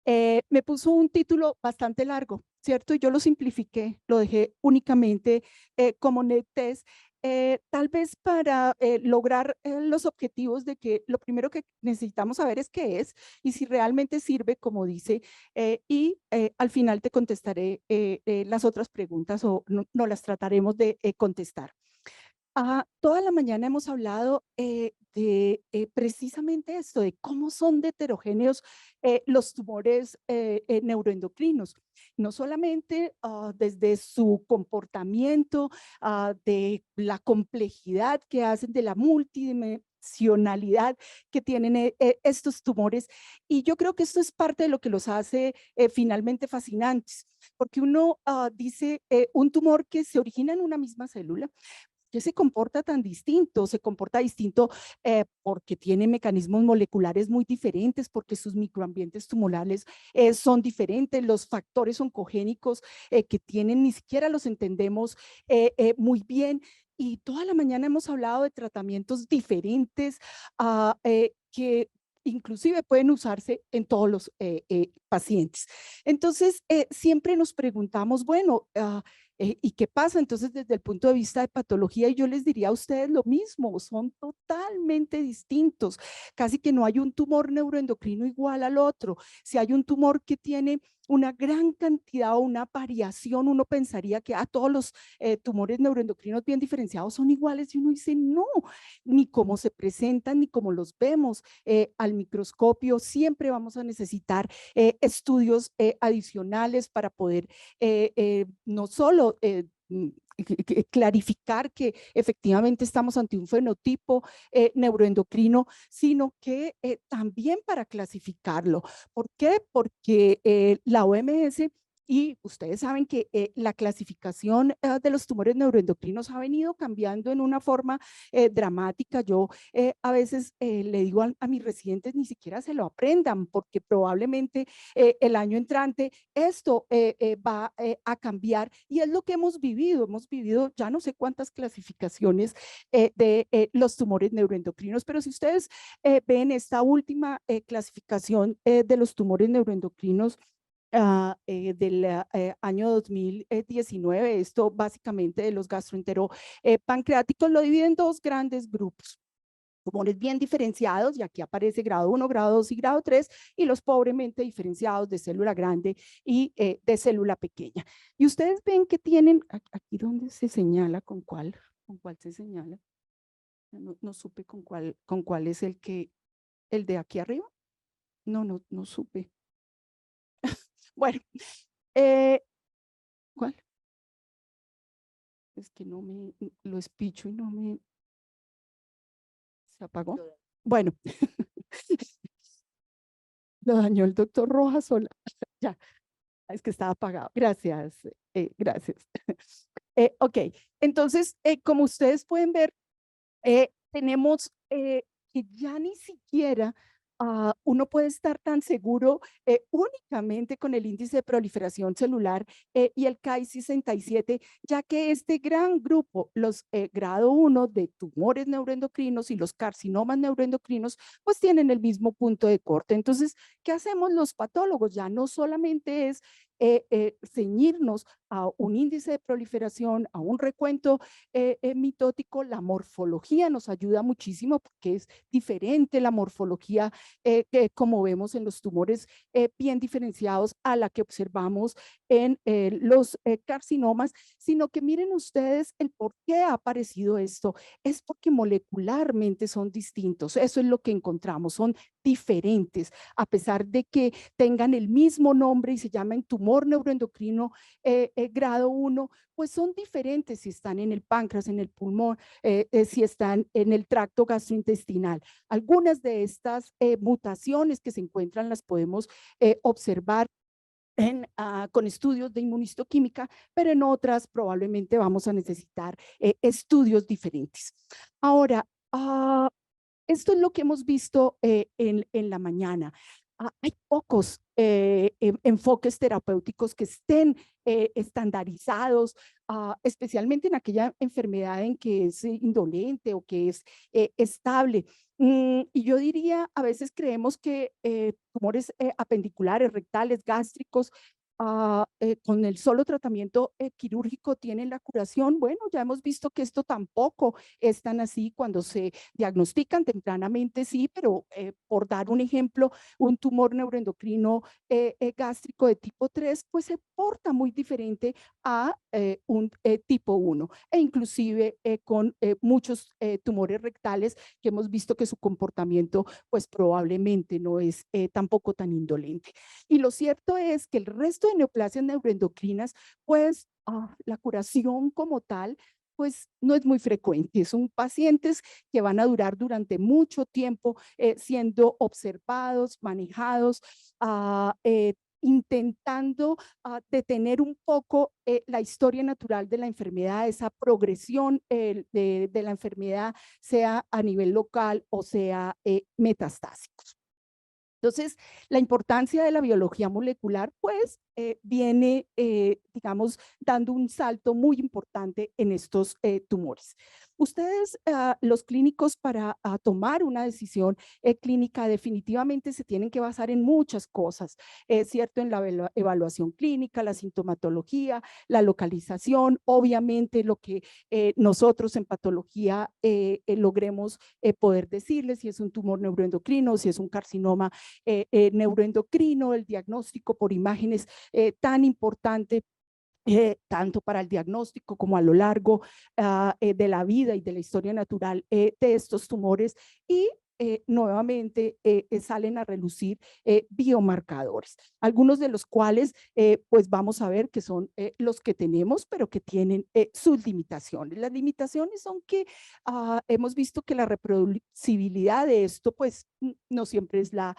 Me puso un título bastante largo, ¿cierto? Y yo lo simplifiqué, lo dejé únicamente como NetTest, tal vez para lograr los objetivos de que lo primero que necesitamos saber es qué es y si realmente sirve, como dice, y al final te contestaré las otras preguntas o no las trataremos de contestar. Toda la mañana hemos hablado de precisamente esto, de cómo son de heterogéneos los tumores neuroendocrinos, no solamente desde su comportamiento, de la complejidad que hacen, de la multidimensionalidad que tienen estos tumores. Y yo creo que esto es parte de lo que los hace finalmente fascinantes, porque uno dice un tumor que se origina en una misma célula, que se comporta tan distinto, se comporta distinto porque tiene mecanismos moleculares muy diferentes, porque sus microambientes tumorales son diferentes, los factores oncogénicos que tienen ni siquiera los entendemos muy bien. Y toda la mañana hemos hablado de tratamientos diferentes que inclusive pueden usarse en todos los pacientes. Entonces, siempre nos preguntamos, bueno, ¿y qué pasa? Entonces, desde el punto de vista de patología, y yo les diría a ustedes lo mismo, son totalmente distintos. Casi que no hay un tumor neuroendocrino igual al otro. Si hay un tumor que tiene una gran cantidad o una variación, uno pensaría que todos los tumores neuroendocrinos bien diferenciados son iguales y uno dice no, ni cómo se presentan, ni cómo los vemos al microscopio. Siempre vamos a necesitar estudios adicionales para poder no solo clarificar que efectivamente estamos ante un fenotipo neuroendocrino, sino que también para clasificarlo. ¿Por qué? Porque la OMS y ustedes saben que la clasificación de los tumores neuroendocrinos ha venido cambiando en una forma dramática. Yo a veces le digo a mis residentes ni siquiera se lo aprendan porque probablemente el año entrante esto va a cambiar y es lo que hemos vivido ya no sé cuántas clasificaciones de los tumores neuroendocrinos, pero si ustedes ven esta última clasificación de los tumores neuroendocrinos del año 2019, esto básicamente de los gastroenteropancreáticos, lo divide en dos grandes grupos. Tumores bien diferenciados, y aquí aparece grado 1, grado 2 y grado 3, y los pobremente diferenciados de célula grande y de célula pequeña. Y ustedes ven que tienen, aquí donde se señala, con cuál se señala, no supe con cuál es el de aquí arriba, no supe. Bueno, eh, ¿cuál? Es que no me, lo espicho y no me, se apagó. Bueno, lo dañó el doctor Rojas sola. Ya, es que estaba apagado. Gracias, gracias. Ok, entonces, como ustedes pueden ver, tenemos que ya ni siquiera uno puede estar tan seguro únicamente con el índice de proliferación celular y el Ki-67, ya que este gran grupo, los grado 1 de tumores neuroendocrinos y los carcinomas neuroendocrinos, pues tienen el mismo punto de corte. Entonces, ¿qué hacemos los patólogos? Ya no solamente es ceñirnos a un índice de proliferación, a un recuento mitótico, la morfología nos ayuda muchísimo porque es diferente la morfología que como vemos en los tumores bien diferenciados a la que observamos en los carcinomas, sino que miren ustedes el por qué ha aparecido esto, es porque molecularmente son distintos, eso es lo que encontramos, son diferentes, a pesar de que tengan el mismo nombre y se llaman tumor neuroendocrino grado 1, pues son diferentes si están en el páncreas, en el pulmón, si están en el tracto gastrointestinal. Algunas de estas mutaciones que se encuentran las podemos observar con estudios de inmunistoquímica, pero en otras probablemente vamos a necesitar estudios diferentes. Ahora, esto es lo que hemos visto en la mañana. Hay pocos enfoques terapéuticos que estén estandarizados, especialmente en aquella enfermedad en que es indolente o que es estable. Y yo diría, a veces creemos que tumores apendiculares, rectales, gástricos, con el solo tratamiento quirúrgico tienen la curación. Bueno, ya hemos visto que esto tampoco es tan así. Cuando se diagnostican tempranamente, sí, pero por dar un ejemplo, un tumor neuroendocrino gástrico de tipo 3, pues se porta muy diferente a un tipo 1 e inclusive con muchos tumores rectales que hemos visto que su comportamiento pues probablemente no es tampoco tan indolente. Y lo cierto es que el resto de neoplasias neuroendocrinas, pues la curación como tal, pues no es muy frecuente. Son pacientes que van a durar durante mucho tiempo siendo observados, manejados, intentando detener un poco la historia natural de la enfermedad, esa progresión de la enfermedad, sea a nivel local o sea metastásico. Entonces, la importancia de la biología molecular, pues, viene, digamos, dando un salto muy importante en estos tumores. Ustedes, los clínicos, para tomar una decisión clínica, definitivamente se tienen que basar en muchas cosas, ¿cierto? En la evaluación clínica, la sintomatología, la localización, obviamente lo que nosotros en patología logremos poder decirles si es un tumor neuroendocrino, si es un carcinoma neuroendocrino, el diagnóstico por imágenes tan importante tanto para el diagnóstico como a lo largo de la vida y de la historia natural de estos tumores. Y nuevamente salen a relucir biomarcadores, algunos de los cuales pues vamos a ver que son los que tenemos, pero que tienen sus limitaciones. Las limitaciones son que hemos visto que la reproducibilidad de esto pues no siempre es la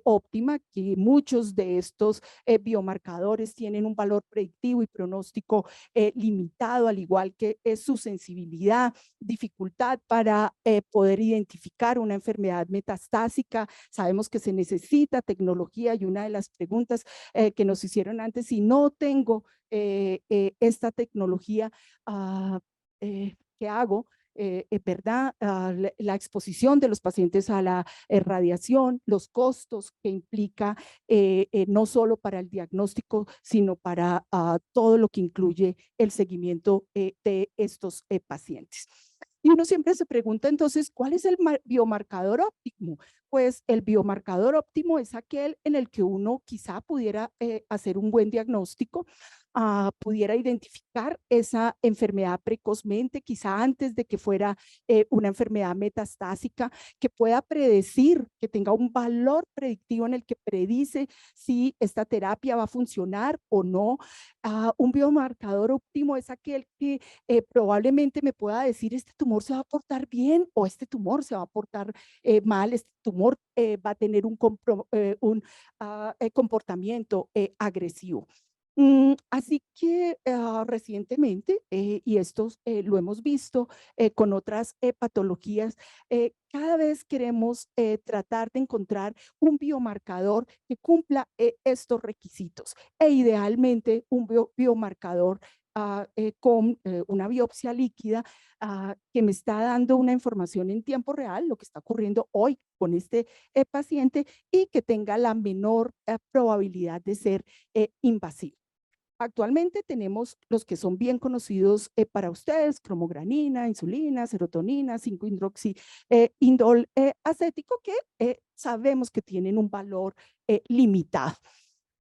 óptima, que muchos de estos biomarcadores tienen un valor predictivo y pronóstico limitado, al igual que su sensibilidad, dificultad para poder identificar una enfermedad metastásica. Sabemos que se necesita tecnología y una de las preguntas que nos hicieron antes, si no tengo esta tecnología, ¿qué hago? ¿Verdad? La exposición de los pacientes a la radiación, los costos que implica no solo para el diagnóstico, sino para todo lo que incluye el seguimiento de estos pacientes. Y uno siempre se pregunta entonces, ¿cuál es el biomarcador óptimo? Pues el biomarcador óptimo es aquel en el que uno quizá pudiera hacer un buen diagnóstico, pudiera identificar esa enfermedad precozmente, quizá antes de que fuera una enfermedad metastásica, que pueda predecir, que tenga un valor predictivo en el que predice si esta terapia va a funcionar o no. Un biomarcador óptimo es aquel que probablemente me pueda decir este tumor se va a portar bien o este tumor se va a portar mal, este tumor va a tener un comportamiento agresivo. Así que recientemente, y esto lo hemos visto con otras patologías, cada vez queremos tratar de encontrar un biomarcador que cumpla estos requisitos e idealmente un biomarcador con una biopsia líquida que me está dando una información en tiempo real, lo que está ocurriendo hoy con este paciente y que tenga la menor probabilidad de ser invasivo. Actualmente tenemos los que son bien conocidos para ustedes, cromogranina, insulina, serotonina, 5-hidroxiindol acético, que sabemos que tienen un valor limitado.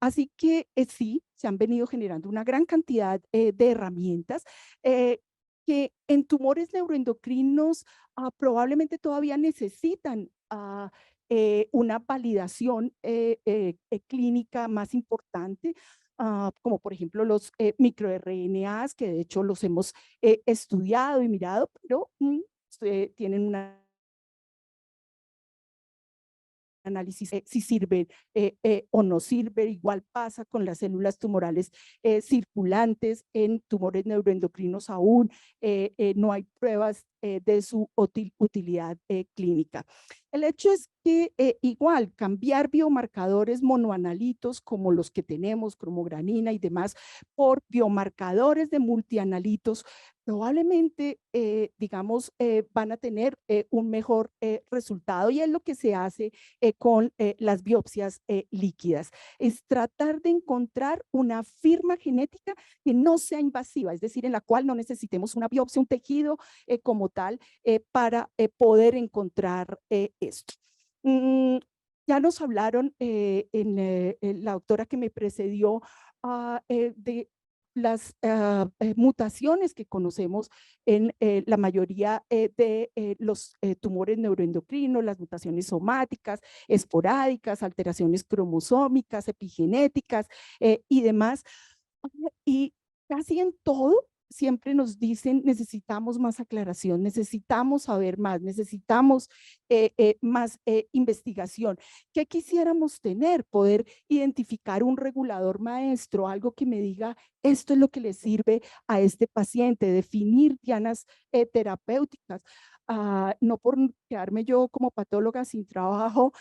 Así que sí, se han venido generando una gran cantidad de herramientas que en tumores neuroendocrinos probablemente todavía necesitan una validación clínica más importante, como por ejemplo los microRNAs, que de hecho los hemos estudiado y mirado, pero tienen una análisis si sirve o no sirve. Igual pasa con las células tumorales circulantes en tumores neuroendocrinos aún. No hay pruebas de su utilidad clínica. El hecho es que igual cambiar biomarcadores monoanalitos como los que tenemos, cromogranina y demás, por biomarcadores de multianalitos, probablemente, digamos, van a tener un mejor resultado, y es lo que se hace con las biopsias líquidas. Es tratar de encontrar una firma genética que no sea invasiva, es decir, en la cual no necesitemos una biopsia, un tejido como tal, para poder encontrar esto. Ya nos hablaron la doctora que me precedió de las mutaciones que conocemos en la mayoría de los tumores neuroendocrinos, las mutaciones somáticas, esporádicas, alteraciones cromosómicas, epigenéticas y demás. Y casi en todo siempre nos dicen, necesitamos más aclaración, necesitamos saber más, necesitamos más investigación. ¿Qué quisiéramos tener? Poder identificar un regulador maestro, algo que me diga, esto es lo que le sirve a este paciente, definir dianas terapéuticas. No por quedarme yo como patóloga sin trabajo,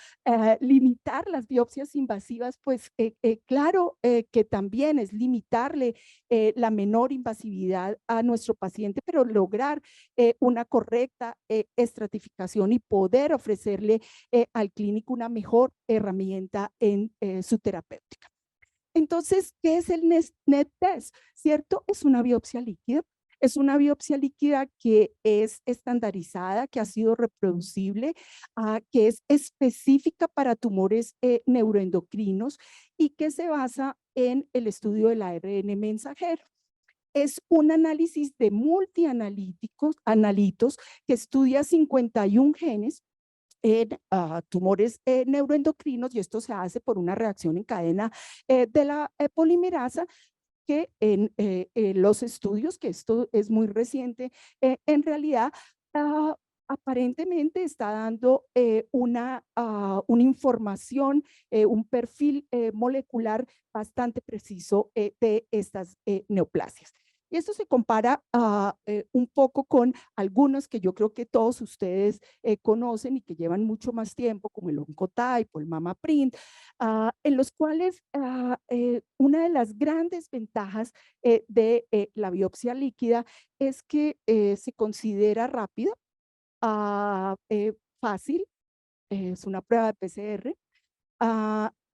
limitar las biopsias invasivas, pues claro que también es limitarle la menor invasividad a nuestro paciente, pero lograr una correcta estratificación y poder ofrecerle al clínico una mejor herramienta en su terapéutica. Entonces, ¿qué es el NET test? ¿Cierto? Es una biopsia líquida. Es una biopsia líquida que es estandarizada, que ha sido reproducible, que es específica para tumores neuroendocrinos y que se basa en el estudio del ARN mensajero. Es un análisis de multianalíticos, analitos, que estudia 51 genes en tumores neuroendocrinos, y esto se hace por una reacción en cadena de la polimerasa, que en los estudios, que esto es muy reciente, en realidad aparentemente está dando una información, un perfil molecular bastante preciso de estas neoplasias. Y esto se compara un poco con algunos que yo creo que todos ustedes conocen y que llevan mucho más tiempo, como el Oncotype o el MammaPrint, en los cuales una de las grandes ventajas de la biopsia líquida es que se considera rápida, fácil, es una prueba de PCR,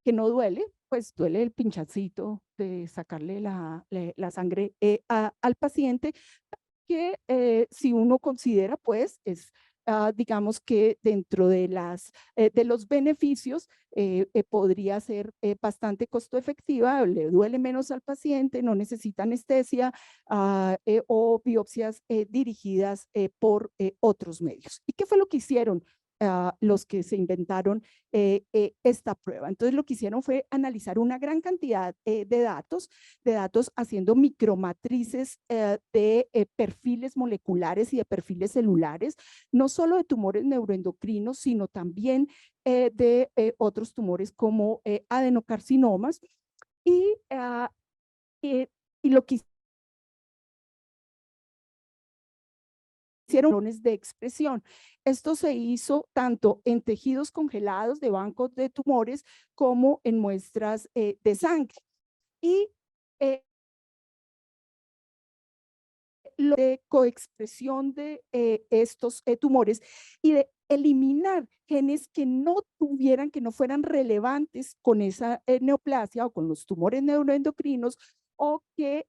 que no duele, pues duele el pinchacito de sacarle la sangre al paciente, que si uno considera, pues es, digamos que dentro de, de los beneficios podría ser bastante costo efectiva, le duele menos al paciente, no necesita anestesia o biopsias dirigidas por otros medios. ¿Y qué fue lo que hicieron los que se inventaron esta prueba? Entonces lo que hicieron fue analizar una gran cantidad de datos haciendo micromatrices de perfiles moleculares y de perfiles celulares, no solo de tumores neuroendocrinos, sino también de otros tumores como adenocarcinomas. Y, y lo que hicieron patrones de expresión. Esto se hizo tanto en tejidos congelados de bancos de tumores como en muestras de sangre. Y de coexpresión de estos tumores y de eliminar genes que no tuvieran, que no fueran relevantes con esa neoplasia o con los tumores neuroendocrinos, o que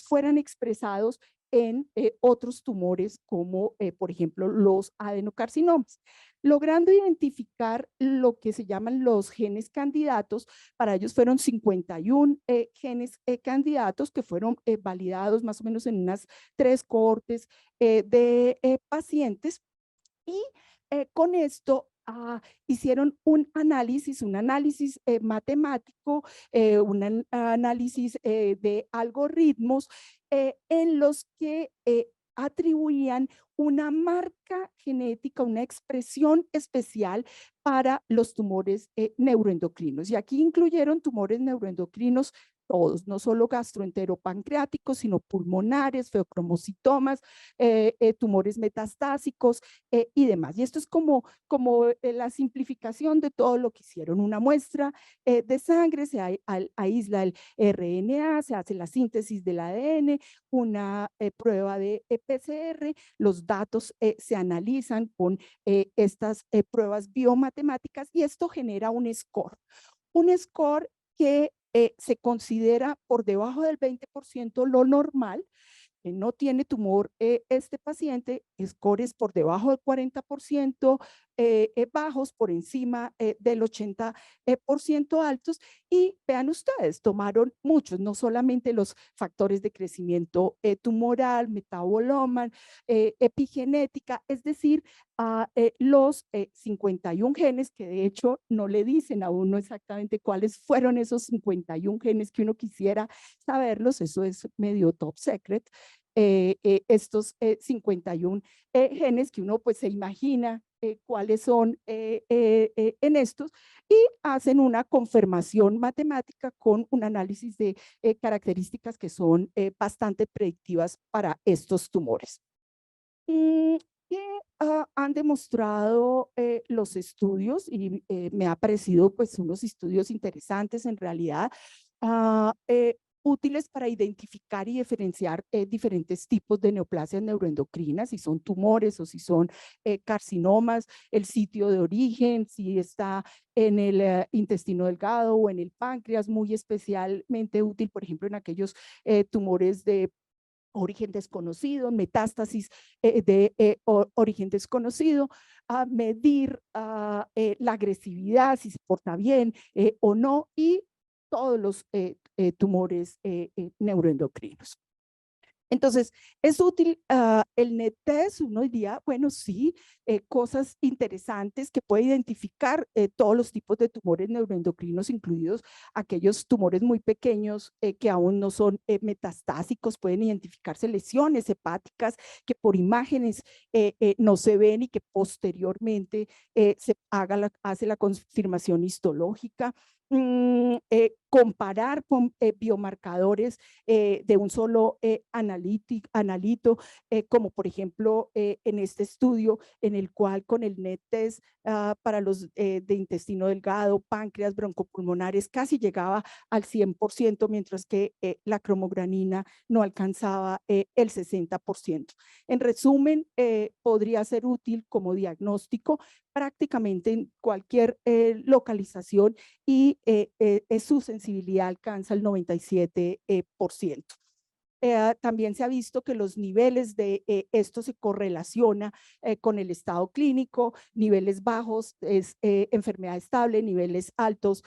fueran expresados en otros tumores como por ejemplo los adenocarcinomas, logrando identificar lo que se llaman los genes candidatos. Para ellos fueron 51 genes candidatos que fueron validados más o menos en unas 3 cohortes de pacientes, y con esto hicieron un análisis matemático, un análisis de algoritmos en los que atribuían una marca genética, una expresión especial para los tumores neuroendocrinos. Y aquí incluyeron tumores neuroendocrinos todos, no solo gastroenteropancreáticos, sino pulmonares, feocromocitomas, tumores metastásicos y demás. Y esto es como la simplificación de todo lo que hicieron. Una muestra de sangre, se aísla el RNA, se hace la síntesis del ADN, una prueba de PCR, los datos se analizan con estas pruebas biomatemáticas y esto genera un score. Un score que se considera por debajo del 20% lo normal, que no tiene tumor este paciente, scores por debajo del 40%, bajos por encima del 80% altos. Y vean ustedes, tomaron muchos, no solamente los factores de crecimiento tumoral, metaboloma, epigenética, es decir, los 51 genes, que de hecho no le dicen a uno exactamente cuáles fueron esos 51 genes que uno quisiera saberlos, eso es medio top secret. Estos 51 genes que uno pues se imagina cuáles son en estos y hacen una confirmación matemática con un análisis de características que son bastante predictivas para estos tumores. ¿Qué han demostrado los estudios? Y me ha parecido pues unos estudios interesantes en realidad. Útiles para identificar y diferenciar diferentes tipos de neoplasias neuroendocrinas, si son tumores o si son carcinomas, el sitio de origen, si está en el intestino delgado o en el páncreas, muy especialmente útil, por ejemplo, en aquellos tumores de origen desconocido, metástasis de origen desconocido, a medir la agresividad, si se porta bien o no, y todos los tumores neuroendocrinos. Entonces, es útil el NET-TEST, uno diría, bueno, sí, cosas interesantes que puede identificar todos los tipos de tumores neuroendocrinos, incluidos aquellos tumores muy pequeños que aún no son metastásicos, pueden identificarse lesiones hepáticas que por imágenes no se ven y que posteriormente se hace la confirmación histológica. Comparar con biomarcadores de un solo analito, como por ejemplo en este estudio en el cual con el NET-TEST para los de intestino delgado, páncreas, broncopulmonares, casi llegaba al 100%, mientras que la cromogranina no alcanzaba el 60%. En resumen, podría ser útil como diagnóstico prácticamente en cualquier localización y su sensibilidad alcanza el 97%. También se ha visto que los niveles de esto se correlaciona con el estado clínico, niveles bajos es enfermedad estable, niveles altos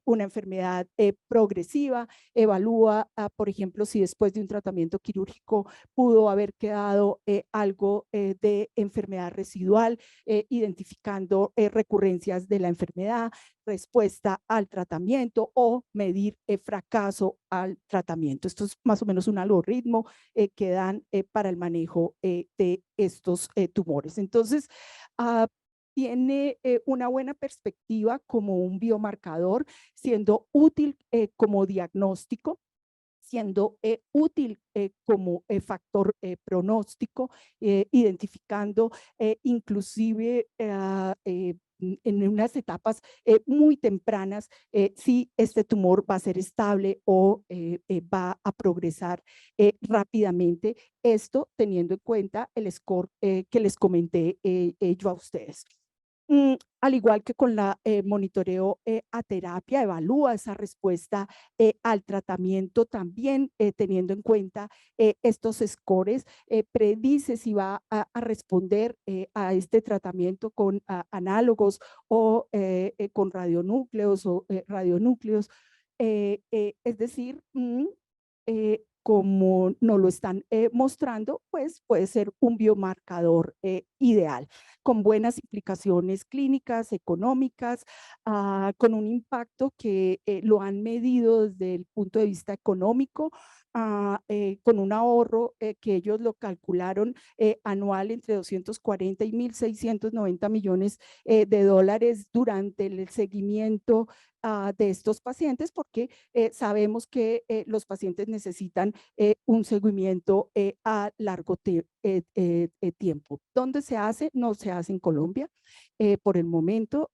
una enfermedad progresiva, evalúa por ejemplo si después de un tratamiento quirúrgico pudo haber quedado algo de enfermedad residual, identificando recurrencias de la enfermedad, respuesta al tratamiento o medir fracaso al tratamiento. Esto es más o menos un algoritmo que dan para el manejo de estos tumores. Entonces, tiene una buena perspectiva como un biomarcador, siendo útil como diagnóstico, siendo útil como factor pronóstico, identificando inclusive en unas etapas muy tempranas si este tumor va a ser estable o va a progresar rápidamente. Esto teniendo en cuenta el score que les comenté yo a ustedes. Al igual que con la monitoreo a terapia, evalúa esa respuesta al tratamiento también teniendo en cuenta estos scores, predice si va a responder a este tratamiento con análogos o con radionúcleos o radionúcleos. Es decir, como nos lo están mostrando, pues puede ser un biomarcador ideal, con buenas implicaciones clínicas, económicas, con un impacto que lo han medido desde el punto de vista económico, con un ahorro que ellos lo calcularon anual entre 240 y 1.690 millones de dólares durante el seguimiento de estos pacientes porque sabemos que los pacientes necesitan un seguimiento a largo tiempo. ¿Dónde se hace? No se hace en Colombia. Por el momento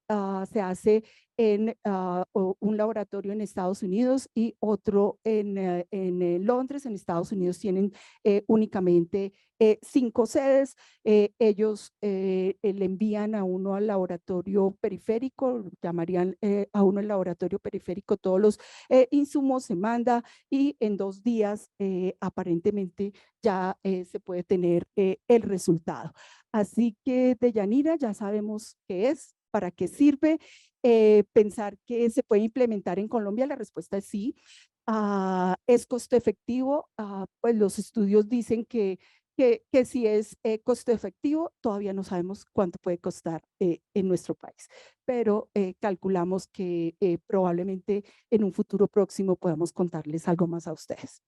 se hace en un laboratorio en Estados Unidos y otro en Londres. En Estados Unidos tienen únicamente 5 sedes. Ellos le envían a uno al laboratorio periférico, llamarían a uno el laboratorio periférico, todos los insumos se manda y en 2 días aparentemente ya se puede tener el resultado. Así que Deyanira, ya sabemos qué es, para qué sirve. Pensar que se puede implementar en Colombia, la respuesta es sí. ¿Es costo efectivo? Pues los estudios dicen que si es costo efectivo, todavía no sabemos cuánto puede costar en nuestro país, pero calculamos que probablemente en un futuro próximo podamos contarles algo más a ustedes.